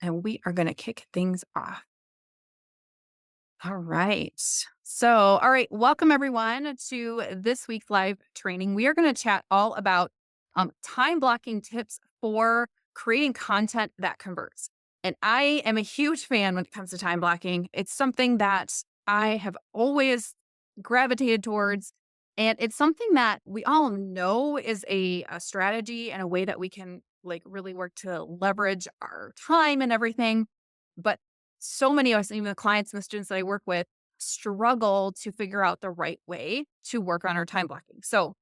and we are going to kick things off. All right. All right, welcome everyone to this week's live training. We are going to chat all about time blocking tips for creating content that converts. And I am a huge fan when it comes to time blocking. It's something that I have always gravitated towards. And it's something that we all know is a strategy and a way that we can like really work to leverage our time and everything. But so many of us, even the clients and the students that I work with, struggle to figure out the right way to work on our time blocking. So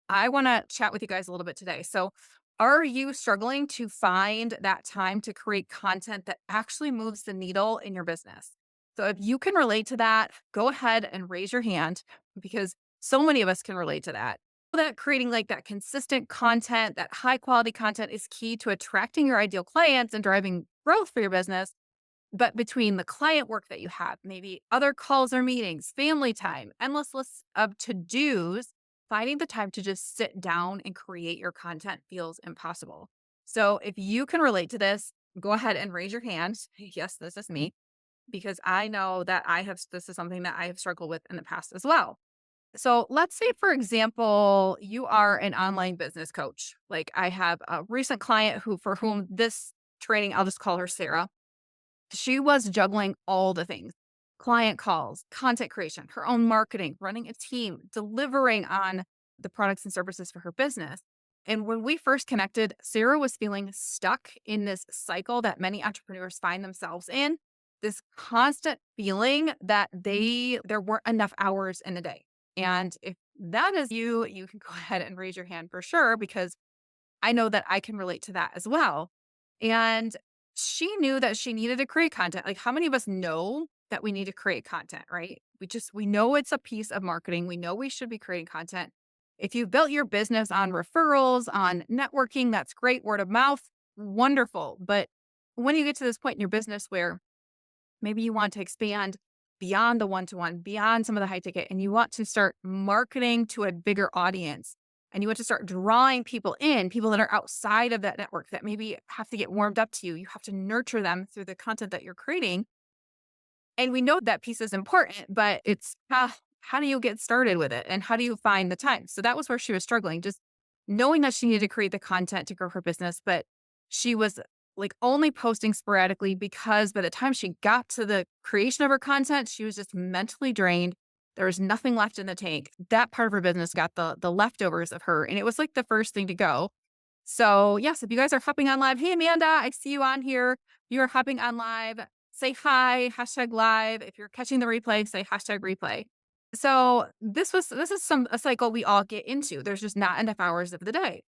I want to chat with you guys a little bit today. So are you struggling to find that time to create content that actually moves the needle in your business? So if you can relate to that, go ahead and raise your hand because so many of us can relate to that. That creating like that consistent content, that high quality content is key to attracting your ideal clients and driving growth for your business. But between the client work that you have, maybe other calls or meetings, family time, endless lists of to-dos, finding the time to just sit down and create your content feels impossible. So if you can relate to this, go ahead and raise your hand. Yes, this is me, because I know that this is something that I have struggled with in the past as well. So let's say, for example, you are an online business coach. Like I have a recent client for whom this training, I'll just call her Sarah. She was juggling all the things: client calls, content creation, her own marketing, running a team, delivering on the products and services for her business. And when we first connected, Sarah was feeling stuck in this cycle that many entrepreneurs find themselves in, this constant feeling that there weren't enough hours in a day. And if that is you, you can go ahead and raise your hand for sure, because I know that I can relate to that as well. And she knew that she needed to create content. Like, how many of us know that we need to create content, right? We know it's a piece of marketing. We know we should be creating content. If you've built your business on referrals, on networking, that's great. Word of mouth, wonderful. But when you get to this point in your business where maybe you want to expand beyond the one-to-one, beyond some of the high ticket, and you want to start marketing to a bigger audience. And you want to start drawing people in, people that are outside of that network that maybe have to get warmed up to you. You have to nurture them through the content that you're creating. And we know that piece is important, but it's how do you get started with it? And how do you find the time? So that was where she was struggling, just knowing that she needed to create the content to grow her business, but she was like only posting sporadically because by the time she got to the creation of her content, she was just mentally drained. There was nothing left in the tank. That part of her business got the leftovers of her. And it was like the first thing to go. So yes, if you guys are hopping on live, hey Amanda, I see you on here. You are hopping on live. Say hi, hashtag live. If you're catching the replay, say hashtag replay. So this is a cycle we all get into. There's just not enough hours of the day.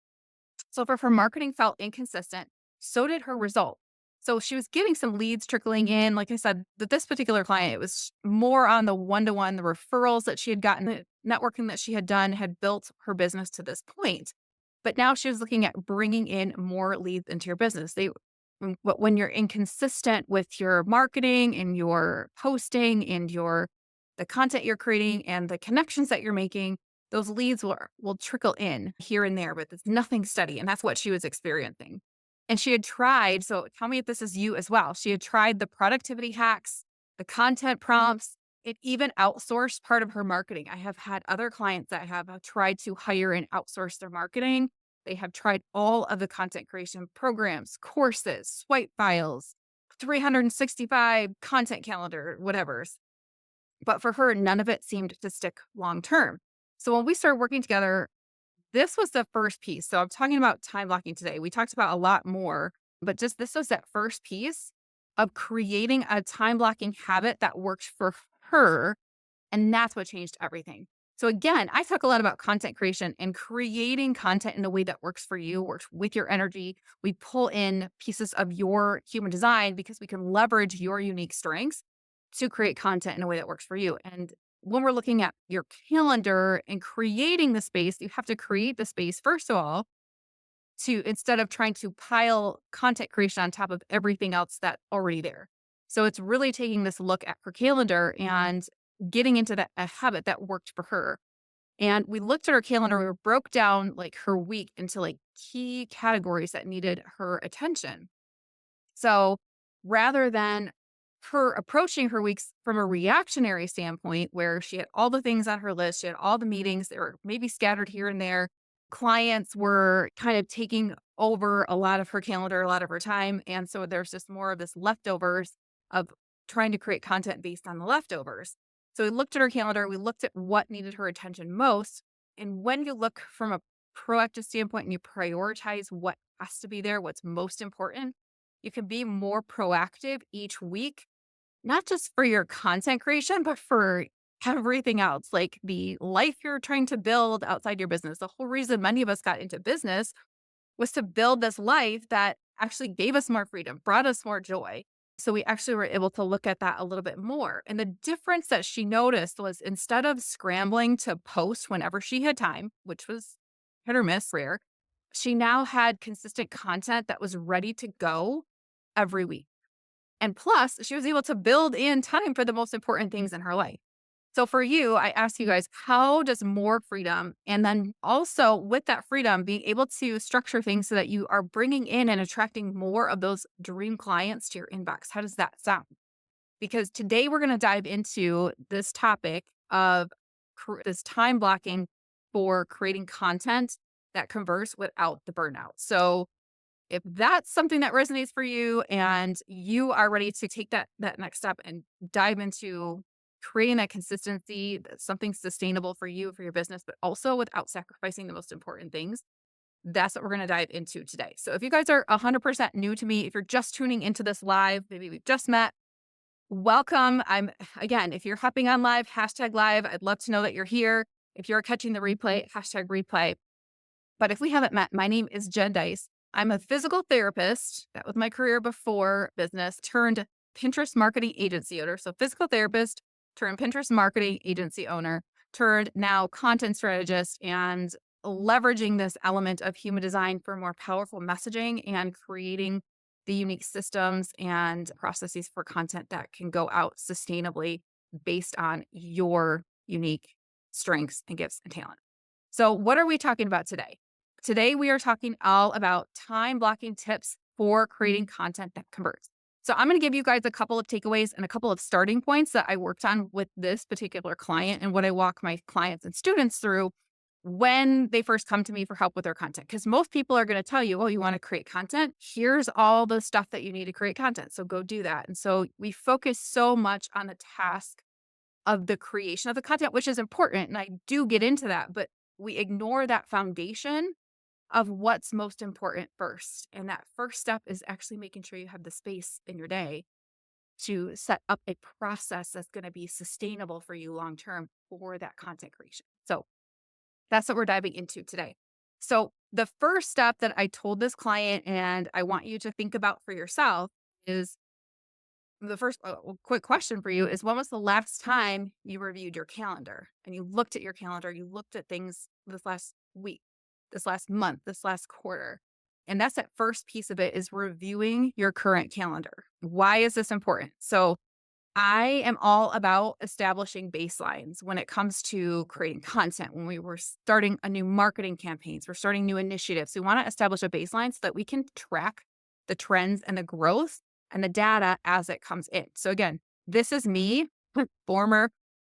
So if her marketing felt inconsistent, so did her result. So she was getting some leads trickling in. Like I said, that this particular client, it was more on the one-to-one, the referrals that she had gotten, the networking that she had done had built her business to this point. But now she was looking at bringing in more leads into your business. But when you're inconsistent with your marketing and your posting and the content you're creating and the connections that you're making, those leads will trickle in here and there, but it's nothing steady. And that's what she was experiencing. And she had tried, so tell me if this is you as well. She had tried the productivity hacks, the content prompts, it even outsourced part of her marketing. I have had other clients that have tried to hire and outsource their marketing. They have tried all of the content creation programs, courses, swipe files, 365 content calendar, whatever's. But for her, none of it seemed to stick long term. So when we started working together, this was the first piece. So I'm talking about time blocking today. We talked about a lot more, but just this was that first piece of creating a time blocking habit that worked for her. And that's what changed everything. So again, I talk a lot about content creation and creating content in a way that works for you, works with your energy. We pull in pieces of your human design because we can leverage your unique strengths to create content in a way that works for you. And when we're looking at your calendar and creating the space, you have to create the space, first of all, to instead of trying to pile content creation on top of everything else that's already there. So it's really taking this look at her calendar and getting into a habit that worked for her. And we looked at her calendar, we broke down like her week into like key categories that needed her attention. So rather than her approaching her weeks from a reactionary standpoint, where she had all the things on her list, she had all the meetings that were maybe scattered here and there, clients were kind of taking over a lot of her calendar, a lot of her time. And so there's just more of this leftovers of trying to create content based on the leftovers. So we looked at her calendar, we looked at what needed her attention most. And when you look from a proactive standpoint and you prioritize what has to be there, what's most important, you can be more proactive each week, not just for your content creation, but for everything else, like the life you're trying to build outside your business. The whole reason many of us got into business was to build this life that actually gave us more freedom, brought us more joy. So we actually were able to look at that a little bit more. And the difference that she noticed was instead of scrambling to post whenever she had time, which was hit or miss, rare, she now had consistent content that was ready to go every week. And plus, she was able to build in time for the most important things in her life. So for you, I ask you guys, how does more freedom and then also with that freedom, being able to structure things so that you are bringing in and attracting more of those dream clients to your inbox? How does that sound? Because today we're going to dive into this topic of this time blocking for creating content that converts without the burnout. So if that's something that resonates for you and you are ready to take that next step and dive into creating that consistency, that's something sustainable for you, for your business, but also without sacrificing the most important things, that's what we're going to dive into today. So if you guys are 100% new to me, if you're just tuning into this live, maybe we've just met, welcome. Again, if you're hopping on live, hashtag live, I'd love to know that you're here. If you're catching the replay, hashtag replay. But if we haven't met, my name is Jen Dice. I'm a physical therapist. That was my career before business, turned Pinterest marketing agency owner. So physical therapist turned Pinterest marketing agency owner, turned now content strategist and leveraging this element of human design for more powerful messaging and creating the unique systems and processes for content that can go out sustainably based on your unique strengths and gifts and talent. So what are we talking about today? Today, we are talking all about time blocking tips for creating content that converts. So I'm going to give you guys a couple of takeaways and a couple of starting points that I worked on with this particular client and what I walk my clients and students through when they first come to me for help with their content. Because most people are going to tell you, oh, you want to create content? Here's all the stuff that you need to create content. So go do that. And so we focus so much on the task of the creation of the content, which is important. And I do get into that, but we ignore that foundation of what's most important first. And that first step is actually making sure you have the space in your day to set up a process that's going to be sustainable for you long term for that content creation. So that's what we're diving into today. So the first step that I told this client, and I want you to think about for yourself, is the first quick question for you is, when was the last time you reviewed your calendar and you looked at your calendar, you looked at things this last week, this last month, this last quarter? And that's that first piece of it, is reviewing your current calendar. Why is this important? So I am all about establishing baselines when it comes to creating content. When we were starting a new marketing campaigns, we're starting new initiatives. We want to establish a baseline so that we can track the trends and the growth and the data as it comes in. So again, this is me, former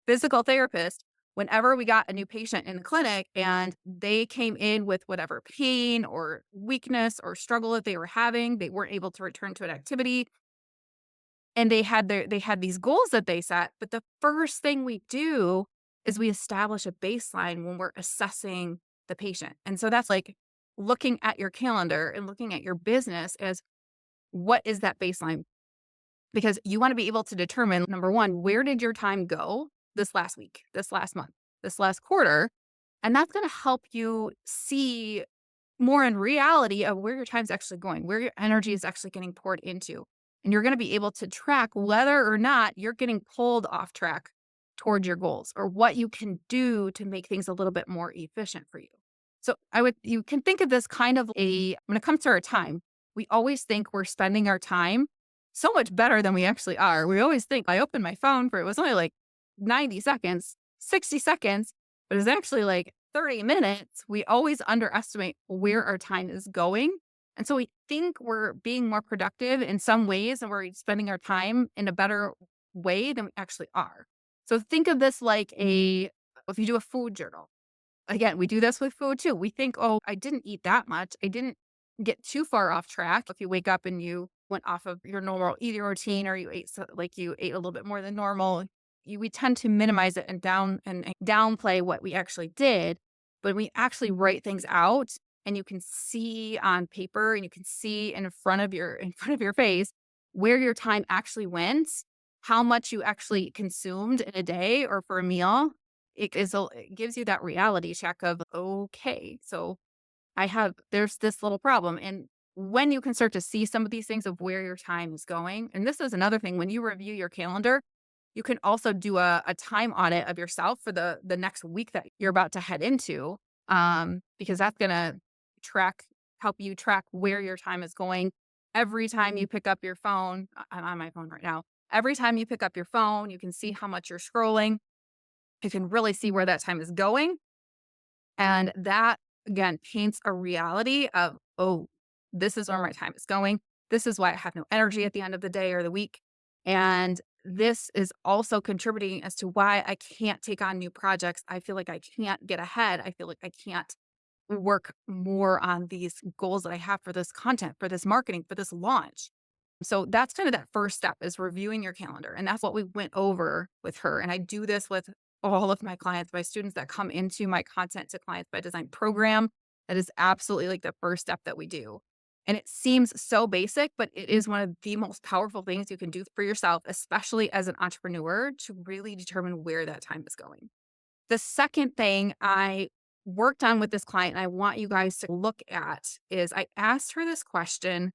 physical therapist. Whenever we got a new patient in the clinic and they came in with whatever pain or weakness or struggle that they were having, they weren't able to return to an activity, and they had these goals that they set. But the first thing we do is we establish a baseline when we're assessing the patient. And so that's like looking at your calendar and looking at your business as, what is that baseline? Because you want to be able to determine, number one, where did your time go this last week, this last month, this last quarter? And that's going to help you see more in reality of where your time's actually going, where your energy is actually getting poured into. And you're going to be able to track whether or not you're getting pulled off track toward your goals, or what you can do to make things a little bit more efficient for you. So you can think of this kind of when it comes to our time, we always think we're spending our time so much better than we actually are. We always think, I opened my phone for, it was only like 90 seconds, 60 seconds, but it's actually like 30 minutes. We always underestimate where our time is going And so we think we're being more productive in some ways and we're spending our time in a better way than we actually are. So think of this like if you do a food journal. Again, we do this with food too. We think, oh, I didn't eat that much. I didn't get too far off track. If you wake up and you went off of your normal eating routine or you ate like you ate a little bit more than normal, we tend to minimize it and and downplay what we actually did. But we actually write things out and you can see on paper and you can see in front of your face where your time actually went, how much you actually consumed in a day or for a meal. It gives you that reality check of, okay, so there's this little problem. And when you can start to see some of these things of where your time is going, and this is another thing, when you review your calendar, you can also do a time audit of yourself for the next week that you're about to head into, because that's going to track, help you track where your time is going. Every time you pick up your phone, I'm on my phone right now. Every time you pick up your phone, you can see how much you're scrolling. You can really see where that time is going. And that, again, paints a reality of, oh, this is where my time is going. This is why I have no energy at the end of the day or the week. And this is also contributing as to why I can't take on new projects. I feel like I can't get ahead. I feel like I can't work more on these goals that I have for this content, for this marketing, for this launch. So that's kind of that first step is reviewing your calendar. And that's what we went over with her. And I do this with all of my clients, my students that come into my Content to Clients by Design program. That is absolutely like the first step that we do. And it seems so basic, but it is one of the most powerful things you can do for yourself, especially as an entrepreneur, to really determine where that time is going. The second thing I worked on with this client, and I want you guys to look at, is I asked her this question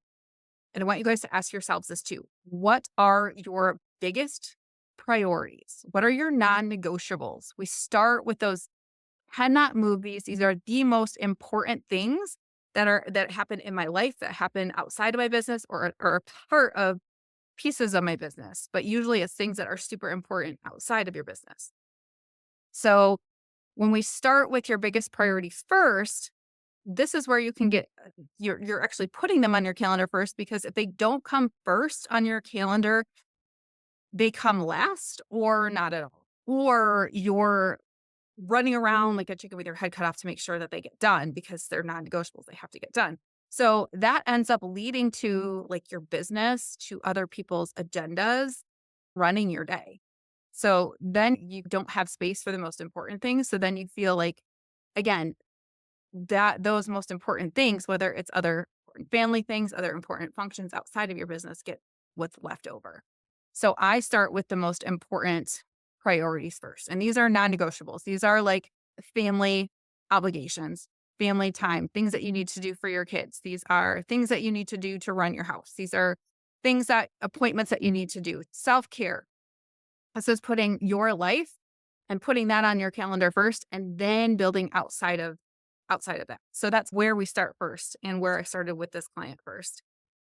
and I want you guys to ask yourselves this too. What are your biggest priorities? What are your non negotiables? We start with those cannot move these. These are the most important things that happen in my life, that happen outside of my business or a part of pieces of my business. But usually it's things that are super important outside of your business. So when we start with your biggest priorities first, this is where you can get you're actually putting them on your calendar first, because if they don't come first on your calendar, they come last or not at all. Or you're running around like a chicken with your head cut off to make sure that they get done because they're non-negotiables. They have to get done. So that ends up leading to like your business, to other people's agendas running your day. So then you don't have space for the most important things. So then you feel like, again, that those most important things, whether it's other important family things, other important functions outside of your business, get what's left over. So I start with the most important priorities first. And these are non-negotiables. These are like family obligations, family time, things that you need to do for your kids. These are things that you need to do to run your house. These are appointments that you need to do, self-care. This is putting your life and putting that on your calendar first and then building outside of that. So that's where we start first and where I started with this client first.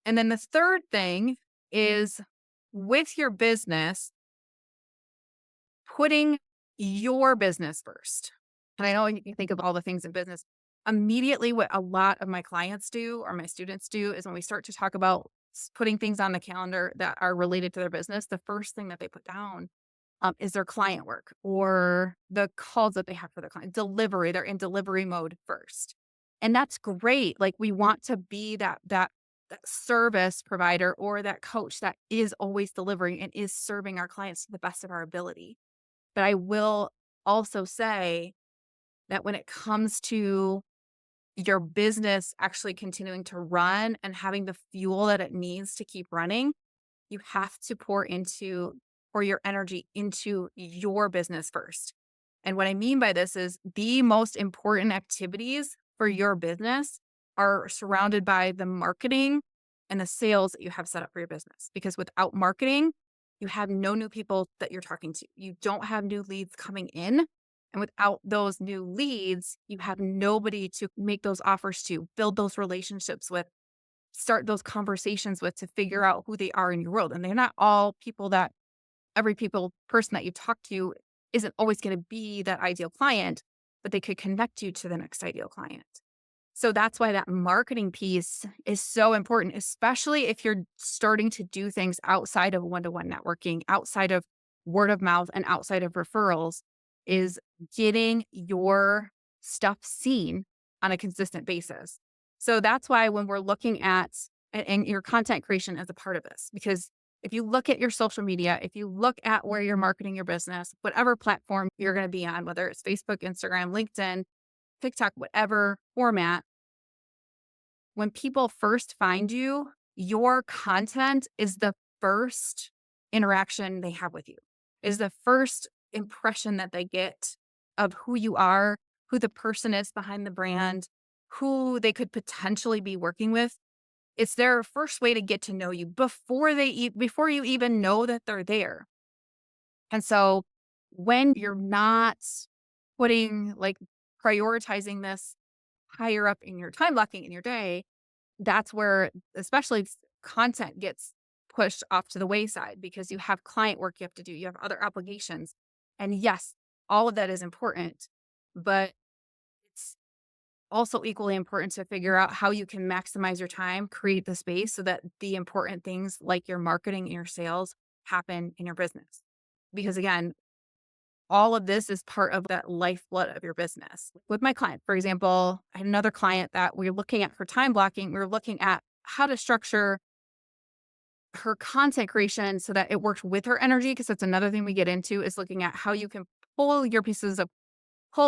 And then the third thing is with your business, putting your business first. And I know you think of all the things in business. Immediately, what a lot of my clients do or my students do is when we start to talk about putting things on the calendar that are related to their business, the first thing that they put down is their client work or the calls that they have for their client, delivery. They're in delivery mode first. And that's great. Like we want to be that service provider or that coach that is always delivering and is serving our clients to the best of our ability. But I will also say that when it comes to your business actually continuing to run and having the fuel that it needs to keep running, you have to pour your energy into your business first. And what I mean by this is the most important activities for your business are surrounded by the marketing and the sales that you have set up for your business. Because without marketing, you have no new people that you're talking to. You don't have new leads coming in. And without those new leads, you have nobody to make those offers to, build those relationships with, start those conversations with, to figure out who they are in your world. And they're not all people that person that you talk to isn't always going to be that ideal client, but they could connect you to the next ideal client. So that's why that marketing piece is so important, especially if you're starting to do things outside of one-to-one networking, outside of word of mouth and outside of referrals, is getting your stuff seen on a consistent basis. So that's why when we're looking at and your content creation as a part of this, because if you look at your social media, if you look at where you're marketing your business, whatever platform you're going to be on, whether it's Facebook, Instagram, LinkedIn, TikTok, whatever format, when people first find you, your content is the first interaction they have with you, is the first impression that they get of who you are, who the person is behind the brand, who they could potentially be working with. It's their first way to get to know you before before you even know that they're there. And so when you're not putting like prioritizing this higher up in your time blocking in your day, that's where especially content gets pushed off to the wayside because you have client work you have to do, you have other obligations. And yes, all of that is important, but it's also equally important to figure out how you can maximize your time, create the space so that the important things like your marketing and your sales happen in your business. Because again, all of this is part of that lifeblood of your business. With my client, for example, I had another client that we were looking at for time blocking. We were looking at how to structure her content creation so that it worked with her energy. Cause that's another thing we get into is looking at how you can pull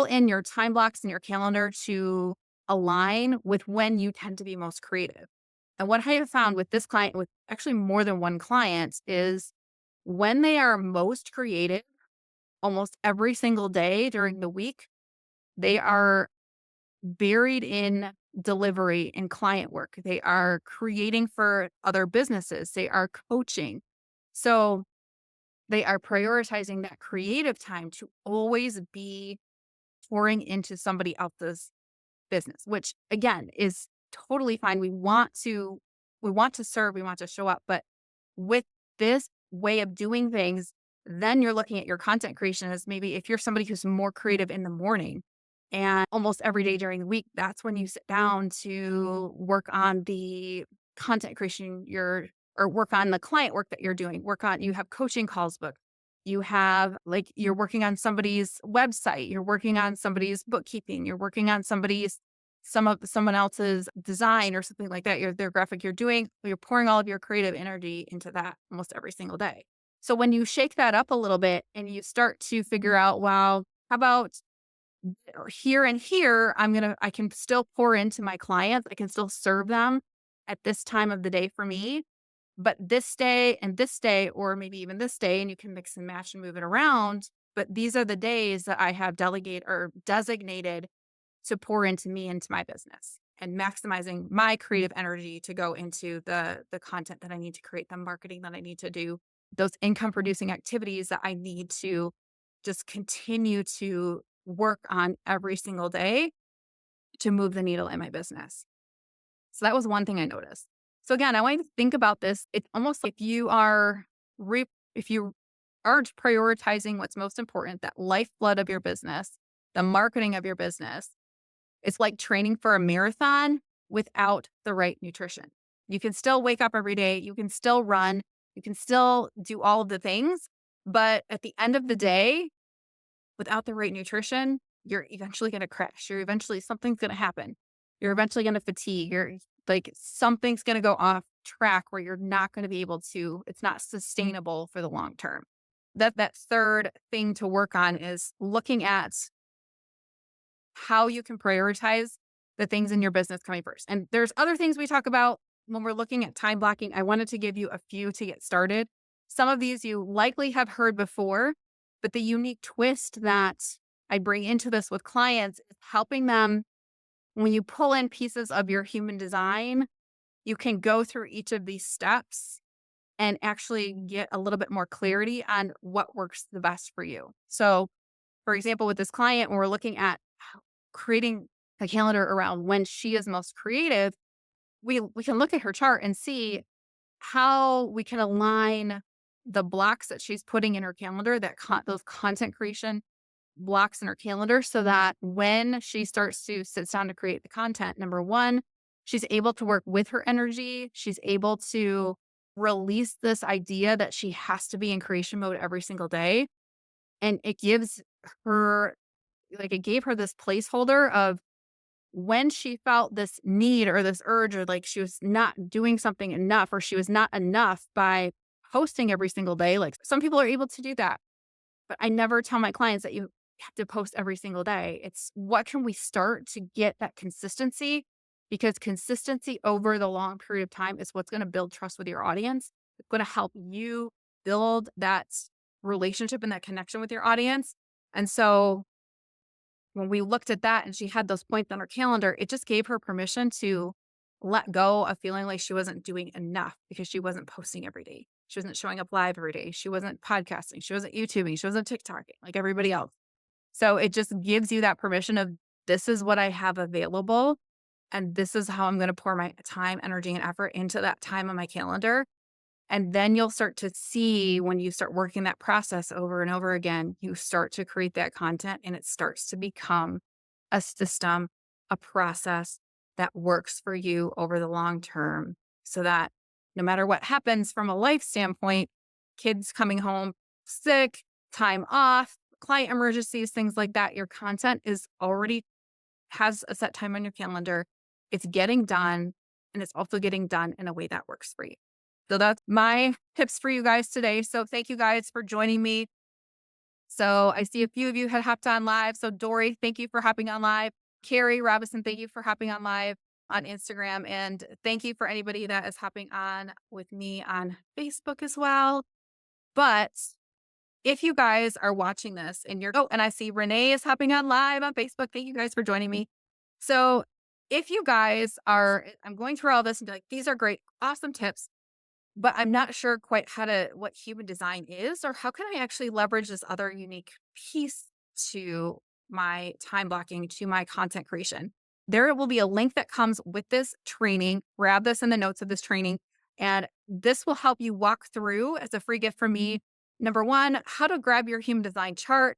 in your time blocks in your calendar to align with when you tend to be most creative. And what I have found with this client, with actually more than one client, is when they are most creative, almost every single day during the week, they are buried in delivery and client work. They are creating for other businesses. They are coaching. So they are prioritizing that creative time to always be pouring into somebody else's business, which again is totally fine. We want to serve, we want to show up, but with this way of doing things, then you're looking at your content creation as maybe if you're somebody who's more creative in the morning and almost every day during the week, that's when you sit down to work on the content creation or work on the client work that you're doing, you have coaching calls booked. You have like you're working on somebody's website, you're working on somebody's bookkeeping, you're working on someone else's design or something like that. Their graphic you're pouring all of your creative energy into that almost every single day. So when you shake that up a little bit and you start to figure out, wow, how about here and here, I can still pour into my clients. I can still serve them at this time of the day for me. But this day and this day, or maybe even this day, and you can mix and match and move it around. But these are the days that I have delegate or designated to pour into me, into my business and maximizing my creative energy to go into the content that I need to create, the marketing that I need to do, those income producing activities that I need to just continue to work on every single day to move the needle in my business. So that was one thing I noticed. So again, I want you to think about this. It's almost like if you aren't prioritizing what's most important, that lifeblood of your business, the marketing of your business, it's like training for a marathon without the right nutrition. You can still wake up every day, you can still run, you can still do all of the things, but at the end of the day, without the right nutrition, you're eventually going to crash. Something's going to happen. You're eventually going to fatigue. You're like, something's going to go off track where you're not going to be able to, it's not sustainable for the long term. That third thing to work on is looking at how you can prioritize the things in your business coming first. And there's other things we talk about when we're looking at time blocking. I wanted to give you a few to get started. Some of these you likely have heard before, but the unique twist that I bring into this with clients is helping them when you pull in pieces of your human design, you can go through each of these steps and actually get a little bit more clarity on what works the best for you. So, for example, with this client, when we're looking at creating a calendar around when she is most creative, we can look at her chart and see how we can align the blocks that she's putting in her calendar, those content creation blocks in her calendar so that when she starts to sit down to create the content, number one, she's able to work with her energy. She's able to release this idea that she has to be in creation mode every single day. And it gives her, like, it gave her this placeholder of when she felt this need or this urge, or like she was not doing something enough, or she was not enough by posting every single day. Like, some people are able to do that, but I never tell my clients that you have to post every single day. It's what can we start to get that consistency? Because consistency over the long period of time is what's going to build trust with your audience. It's going to help you build that relationship and that connection with your audience. And so when we looked at that and she had those points on her calendar, it just gave her permission to let go of feeling like she wasn't doing enough because she wasn't posting every day. She wasn't showing up live every day. She wasn't podcasting. She wasn't YouTubing. She wasn't TikToking like everybody else. So it just gives you that permission of, this is what I have available. And this is how I'm going to pour my time, energy, and effort into that time on my calendar. And then you'll start to see, when you start working that process over and over again, you start to create that content and it starts to become a system, a process that works for you over the long term, so that no matter what happens from a life standpoint, kids coming home sick, time off, client emergencies, things like that, your content is already has a set time on your calendar. It's getting done, and it's also getting done in a way that works for you. So that's my tips for you guys today. So thank you guys for joining me. So I see a few of you had hopped on live. So Dory, thank you for hopping on live. Carrie Robinson, thank you for hopping on live on Instagram. And thank you for anybody that is hopping on with me on Facebook as well. But if you guys are watching this and and I see Renee is hopping on live on Facebook. Thank you guys for joining me. So if you guys are, I'm going through all this and be like, these are great, awesome tips, but I'm not sure quite what human design is, or how can I actually leverage this other unique piece to my time blocking, to my content creation. There will be a link that comes with this training. Grab this in the notes of this training, and this will help you walk through, as a free gift from me, number one, how to grab your human design chart,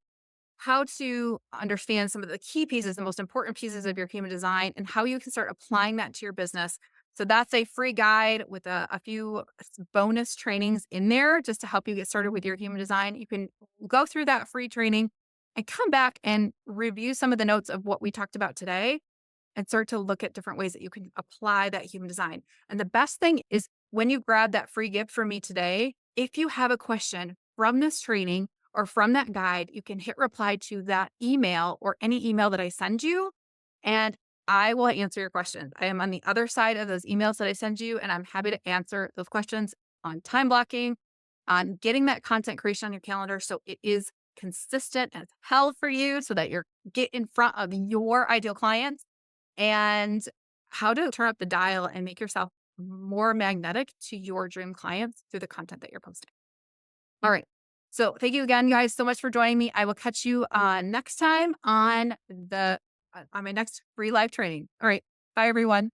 how to understand some of the key pieces, the most important pieces of your human design, and how you can start applying that to your business. So that's a free guide with a few bonus trainings in there just to help you get started with your human design. You can go through that free training and come back and review some of the notes of what we talked about today and start to look at different ways that you can apply that human design. And the best thing is, when you grab that free gift from me today, if you have a question from this training or from that guide, you can hit reply to that email or any email that I send you, and I will answer your questions. I am on the other side of those emails that I send you, and I'm happy to answer those questions on time blocking, on getting that content creation on your calendar so it is consistent as hell for you, so that you're get in front of your ideal clients, and how to turn up the dial and make yourself more magnetic to your dream clients through the content that you're posting. All right. So thank you again, guys, so much for joining me. I will catch you next time on my next free live training. All right. Bye, everyone.